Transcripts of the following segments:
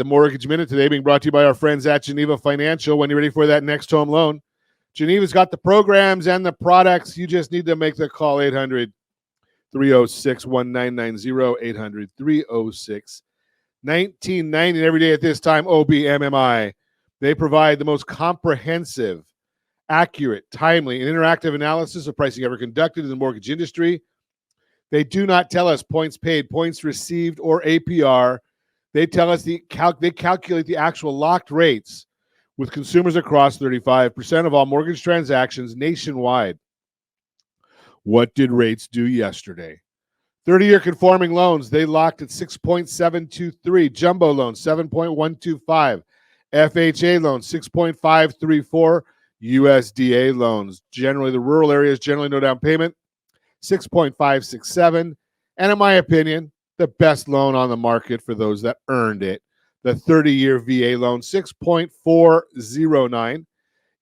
the Mortgage Minute today being brought to you by our friends at Geneva Financial. When you're ready for that next home loan, Geneva's got the programs and the products. You just need to make the call. 800-306-1990, 800-306-1990. And every day at this time, OBMMI. They provide the most comprehensive, accurate, timely, and interactive analysis of pricing ever conducted in the mortgage industry. They do not tell us points paid, points received, or APR. They tell us they calculate the actual locked rates with consumers across 35% of all mortgage transactions nationwide. What did rates do yesterday? 30-year conforming loans, they locked at 6.723. Jumbo loans, 7.125. FHA loans, 6.534. USDA loans, generally the rural areas, generally no down payment, 6.567. And in my opinion, the best loan on the market for those that earned it, the 30-year VA loan, 6.409.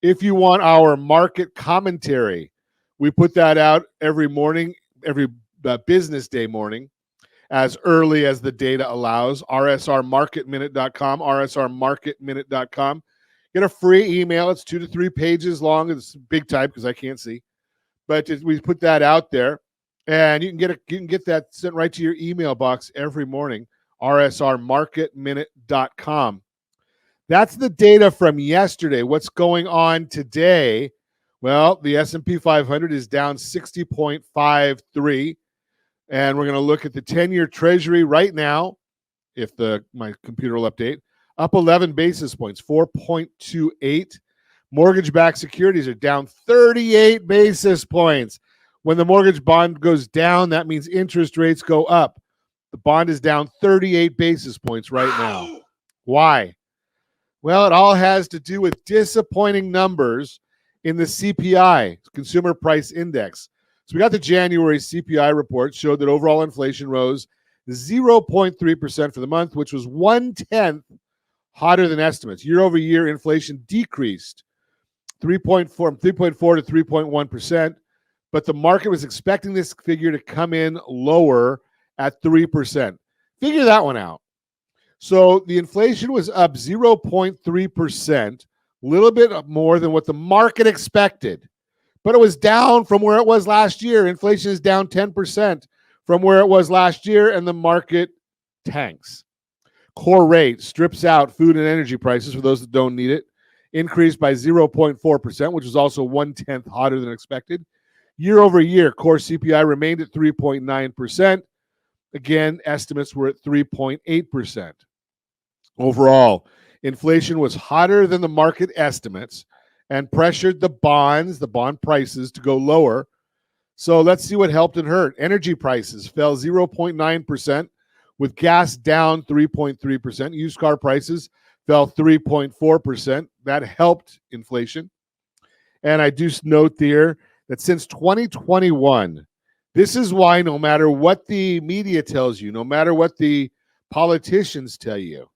If you want our market commentary, we put that out every morning, every business day morning, as early as the data allows. rsrmarketminute.com, rsrmarketminute.com. Get a free email. It's 2 to 3 pages long. It's big type because I can't see. But we put that out there. And you can get that sent right to your email box every morning, rsrmarketminute.com. That's the data from yesterday. What's going on today? Well, the S&P 500 is down 60.53, and we're going to look at the 10-year Treasury right now, if my computer will update, up 11 basis points, 4.28. Mortgage-backed securities are down 38 basis points. When the mortgage bond goes down, that means interest rates go up. The bond is down 38 basis points right now. Why? Well, it all has to do with disappointing numbers in the CPI, Consumer Price Index. So we got the January CPI report, showed that overall inflation rose 0.3% for the month, which was 1/10 hotter than estimates. Year over year, inflation decreased 3.4 to 3.1%. But the market was expecting this figure to come in lower at 3%. Figure that one out. So the inflation was up 0.3%, a little bit more than what the market expected. But it was down from where it was last year. Inflation is down 10% from where it was last year, and the market tanks. Core rate strips out food and energy prices for those that don't need it, increased by 0.4%, which was also 1/10 hotter than expected. Year over year, core CPI remained at 3.9%. Again, estimates were at 3.8%. Overall, inflation was hotter than the market estimates and pressured the bond prices to go lower. So let's see what helped and hurt. Energy prices fell 0.9%, with gas down 3.3%. Used car prices fell 3.4%. That helped inflation. And I do note there that since 2021, this is why no matter what the media tells you, no matter what the politicians tell you,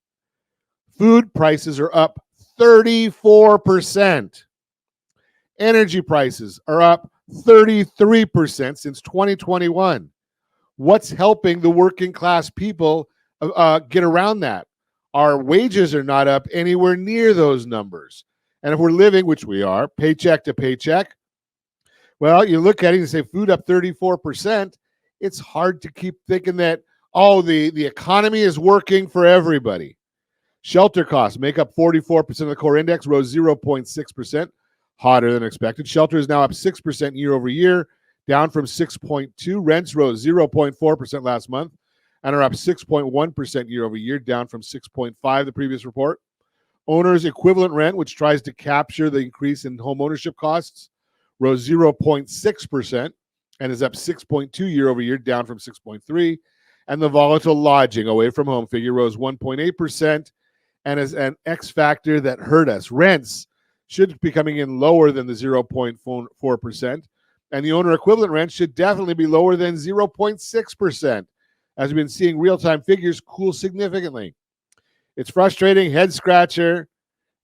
food prices are up 34%. Energy prices are up 33% since 2021. What's helping the working class people get around that? Our wages are not up anywhere near those numbers. And if we're living, which we are, paycheck to paycheck, well, you look at it and say food up 34%. It's hard to keep thinking that, the economy is working for everybody. Shelter costs make up 44% of the core index, rose 0.6%, hotter than expected. Shelter is now up 6% year over year, down from 6.2. Rents rose 0.4% last month and are up 6.1% year over year, down from 6.5 the previous report. Owner's equivalent rent, which tries to capture the increase in home ownership costs, rose 0.6% and is up 6.2 year over year, down from 6.3. And the volatile lodging away from home figure rose 1.8% and is an X factor that hurt us. Rents should be coming in lower than the 0.4%, and the owner equivalent rent should definitely be lower than 0.6%, as we've been seeing real-time figures cool significantly. It's frustrating, head scratcher,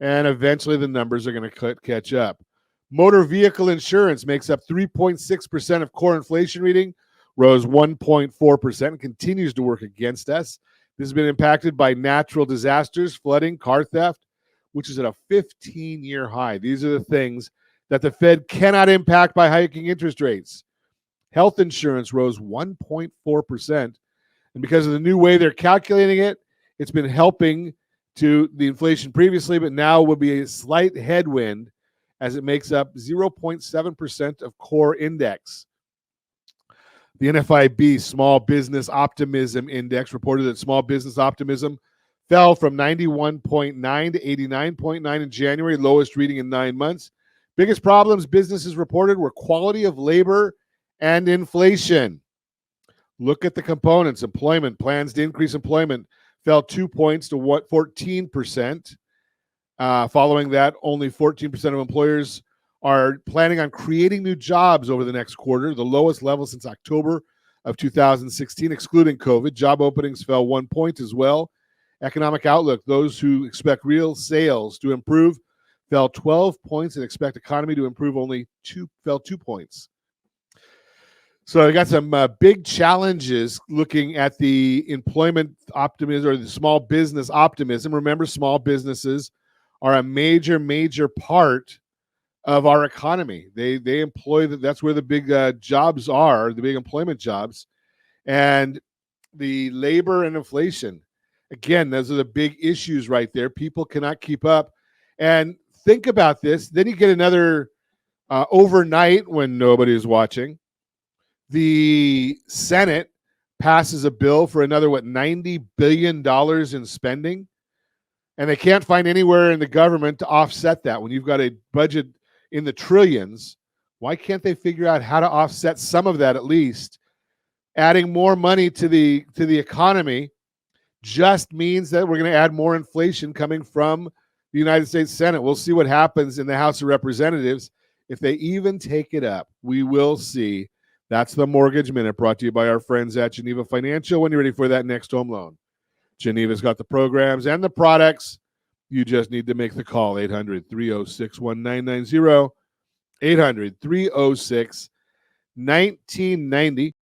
and eventually the numbers are going to catch up. Motor vehicle insurance makes up 3.6% of core inflation reading, rose 1.4%, and continues to work against us. This has been impacted by natural disasters, flooding, car theft, which is at a 15-year high. These are the things that the Fed cannot impact by hiking interest rates. Health insurance rose 1.4%. And because of the new way they're calculating it, it's been helping to the inflation previously, but now will be a slight headwind as it makes up 0.7% of core index. The NFIB Small Business Optimism Index reported that small business optimism fell from 91.9 to 89.9 in January, lowest reading in 9 months. Biggest problems businesses reported were quality of labor and inflation. Look at the components. Employment, plans to increase employment fell 2 points to 14%. Following that, only 14% of employers are planning on creating new jobs over the next quarter, the lowest level since October of 2016, excluding COVID. Job openings fell 1 point as well. Economic outlook, those who expect real sales to improve fell 12 points and expect economy to improve fell 2 points. So I got some big challenges looking at the employment optimism or the small business optimism. Remember, small businesses are a major part of our economy. They employ that's where the big jobs are, the big employment jobs, and the labor and inflation. Again, those are the big issues right there. People cannot keep up. And think about this. Then you get another overnight when nobody is watching. The Senate passes a bill for another, $90 billion in spending. And they can't find anywhere in the government to offset that. When you've got a budget in the trillions, why can't they figure out how to offset some of that at least? Adding more money to the economy just means that we're going to add more inflation coming from the United States Senate. We'll see what happens in the House of Representatives. If they even take it up, we will see. That's the Mortgage Minute, brought to you by our friends at Geneva Financial. When you're ready for that next home loan, Geneva's got the programs and the products. You just need to make the call, 800-306-1990, 800-306-1990.